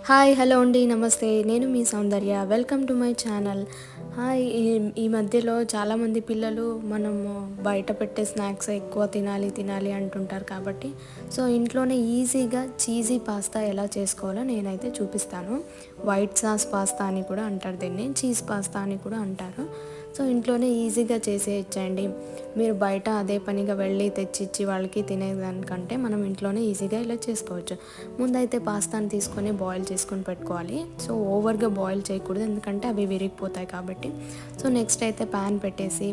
Hi hello అండి నమస్తే నేను మీ Soundarya welcome to my channel. Hi ఈ మధ్యలో చాలామంది పిల్లలు మనము బయట పెట్టే స్నాక్స్ ఎక్కువ తినాలి తినాలి అంటుంటారు కాబట్టి సో ఇంట్లోనే ఈజీగా చీజీ పాస్తా ఎలా చేసుకోవాలో నేనైతే చూపిస్తాను. వైట్ సాస్ పాస్తా అని కూడా అంటారు, దీన్ని చీజ్ పాస్తా అని కూడా అంటారు. సో ఇంట్లోనే ఈజీగా చేసేయచ్చండి. మీరు బయట అదే పనిగా వెళ్ళి తెచ్చిచ్చి వాళ్ళకి తినేదానికంటే మనం ఇంట్లోనే ఈజీగా ఇలా చేసుకోవచ్చు. ముందైతే పాస్తాని తీసుకొని బాయిల్ చేసుకొని పెట్టుకోవాలి. సో ఓవర్గా బాయిల్ చేయకూడదు, ఎందుకంటే అవి విరిగిపోతాయి కాబట్టి. సో నెక్స్ట్ అయితే ప్యాన్ పెట్టేసి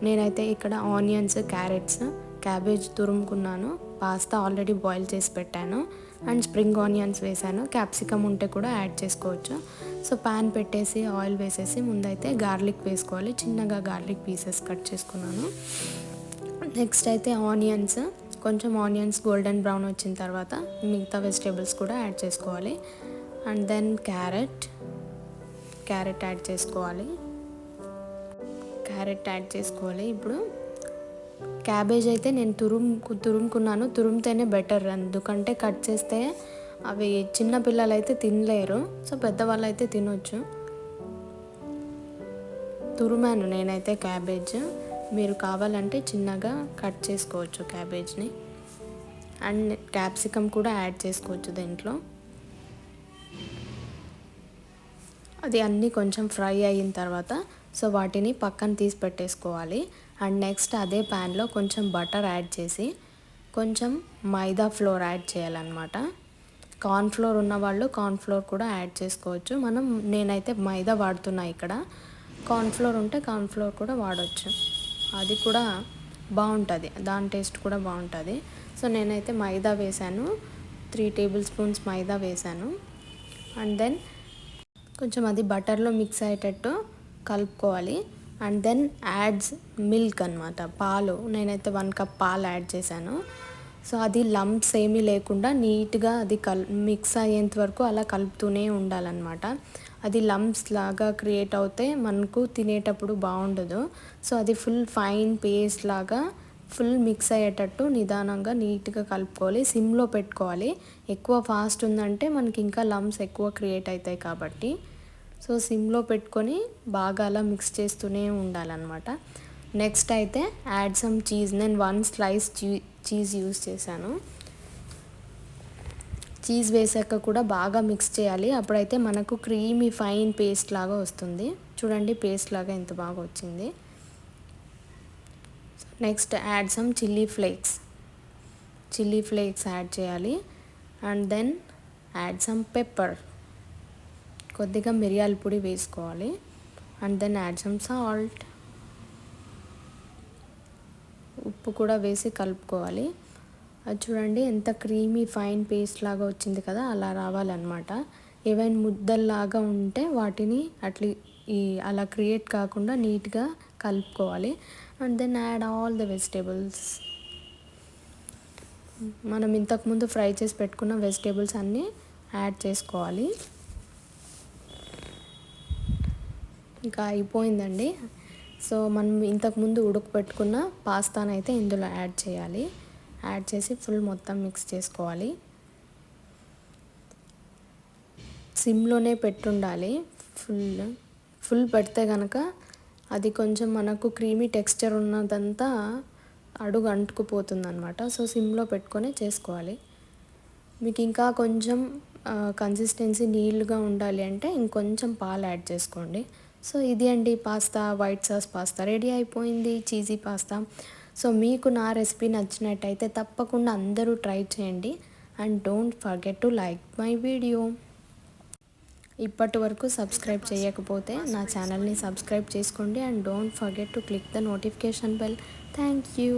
నేనైతే ఇక్కడ ఆనియన్స్, క్యారెట్స్, క్యాబేజ్ తురుముకున్నాను. పాస్తా ఆల్రెడీ బాయిల్ చేసి పెట్టాను అండ్ స్ప్రింగ్ ఆనియన్స్ వేసాను. క్యాప్సికమ్ ఉంటే కూడా యాడ్ చేసుకోవచ్చు. సో ప్యాన్ పెట్టేసి ఆయిల్ వేసేసి ముందైతే గార్లిక్ వేసుకోవాలి. చిన్నగా గార్లిక్ పీసెస్ కట్ చేసుకున్నాను. నెక్స్ట్ అయితే కొంచెం ఆనియన్స్ గోల్డెన్ బ్రౌన్ వచ్చిన తర్వాత మిగతా వెజిటేబుల్స్ కూడా యాడ్ చేసుకోవాలి. అండ్ దెన్ క్యారెట్ యాడ్ చేసుకోవాలి. ఇప్పుడు క్యాబేజ్ అయితే నేను తురుముకున్నాను. తురుముతేనే బెటర్, ఎందుకంటే కట్ చేస్తే అవి చిన్న పిల్లలు అయితే తినలేరు, సో పెద్దవాళ్ళు అయితే తినొచ్చు. తురుమాను నేనైతే క్యాబేజ్, మీరు కావాలంటే చిన్నగా కట్ చేసుకోవచ్చు క్యాబేజ్ని. అండ్ క్యాప్సికమ్ కూడా యాడ్ చేసుకోవచ్చు దీంట్లో. అది అన్నీ కొంచెం ఫ్రై అయిన తర్వాత సో వాటిని పక్కన తీసి పెట్టేసుకోవాలి. అండ్ నెక్స్ట్ అదే ప్యాన్లో కొంచెం బటర్ యాడ్ చేసి కొంచెం మైదా ఫ్లోర్ యాడ్ చేయాలన్నమాట. కార్న్ఫ్లోర్ ఉన్నవాళ్ళు కార్న్ఫ్లోర్ కూడా యాడ్ చేసుకోవచ్చు. నేనైతే మైదా వాడుతున్నా ఇక్కడ. కార్న్ఫ్లోర్ ఉంటే కార్న్ఫ్లోర్ కూడా వాడవచ్చు, అది కూడా బాగుంటుంది, దాని టేస్ట్ కూడా బాగుంటుంది. సో నేనైతే మైదా వేసాను, 3 టేబుల్ స్పూన్స్ మైదా వేసాను. అండ్ దెన్ కొంచెం అది బటర్లో మిక్స్ అయ్యేటట్టు కలుపుకోవాలి. అండ్ దెన్ యాడ్స్ మిల్క్ అనమాట, పాలు. నేనైతే 1 కప్ పాలు యాడ్ చేశాను. సో అది లంప్స్ ఏమీ లేకుండా నీట్గా అది మిక్స్ అయ్యేంత వరకు అలా కలుపుతూనే ఉండాలన్నమాట. అది లంప్స్ లాగా క్రియేట్ అవుతే మనకు తినేటప్పుడు బాగుండదు. సో అది ఫుల్ ఫైన్ పేస్ట్ లాగా ఫుల్ మిక్స్ అయ్యేటట్టు నిదానంగా నీట్గా కలుపుకోవాలి. సిమ్లో పెట్టుకోవాలి. ఎక్కువ ఫాస్ట్ ఉందంటే మనకి ఇంకా లంప్స్ ఎక్కువ క్రియేట్ అవుతాయి కాబట్టి సో సిమ్లో పెట్టుకొని బాగా అలా మిక్స్ చేస్తూనే ఉండాలన్నమాట. నెక్స్ట్ అయితే యాడ్ సమ్ చీజ్. నేను 1 స్లైస్ చీజ్ యూస్ చేశాను. చీజ్ వేసాక కూడా బాగా మిక్స్ చేయాలి. అప్పుడైతే మనకు క్రీమీ ఫైన్ పేస్ట్ లాగా వస్తుంది. చూడండి పేస్ట్ లాగా ఎంత బాగా వచ్చింది. Next add some chilli flakes add చేయాలి. And then add some pepper, కొద్దిగా మిరియాల పొడి వేసుకోవాలి. And then add some salt, ఉప్పు కూడా వేసి కలుపుకోవాలి. అది చూడండి ఎంత క్రీమీ ఫైన్ పేస్ట్ లాగా వచ్చింది కదా, అలా రావాలన్నమాట. ఏవైనా ముద్దల్లాగా ఉంటే వాటిని అలా క్రియేట్ కాకుండా నీట్గా కలుపుకోవాలి. And then add all the vegetables. మనం ఇంతకుముందు ఫ్రై చేసి పెట్టుకున్న వెజిటేబుల్స్ అన్నీ యాడ్ చేసుకోవాలి. ఇంకా అయిపోయిందండి. సో మనం ఇంతకుముందు ఉడకపెట్టుకున్న పాస్తాను అయితే ఇందులో యాడ్ చేయాలి. యాడ్ చేసి ఫుల్ మొత్తం మిక్స్ చేసుకోవాలి. సిమ్లోనే పెట్టుండాలి. ఫుల్ పెడితే కనుక అది కొంచెం మనకు క్రీమీ టెక్స్చర్ ఉన్నదంతా అడుగు అంటుకుపోతుంది అనమాట. సో సిమ్లో పెట్టుకొని చేసుకోవాలి. మీకు ఇంకా కొంచెం కన్సిస్టెన్సీ నీళ్ళుగా ఉండాలి అంటే ఇంకొంచెం పాలు యాడ్ చేసుకోండి. సో ఇది అండి pasta, white sauce pasta ready అయిపోయింది, చీజీ పాస్తా. సో మీకు నా రెసిపీ నచ్చినట్టయితే తప్పకుండా అందరూ ట్రై చేయండి. And don't forget to like my video. ఇప్పటి వరకు సబ్స్క్రైబ్ చేయకపోతే నా ఛానల్ని సబ్స్క్రైబ్ చేసుకోండి. And don't forget to click the notification bell. Thank you.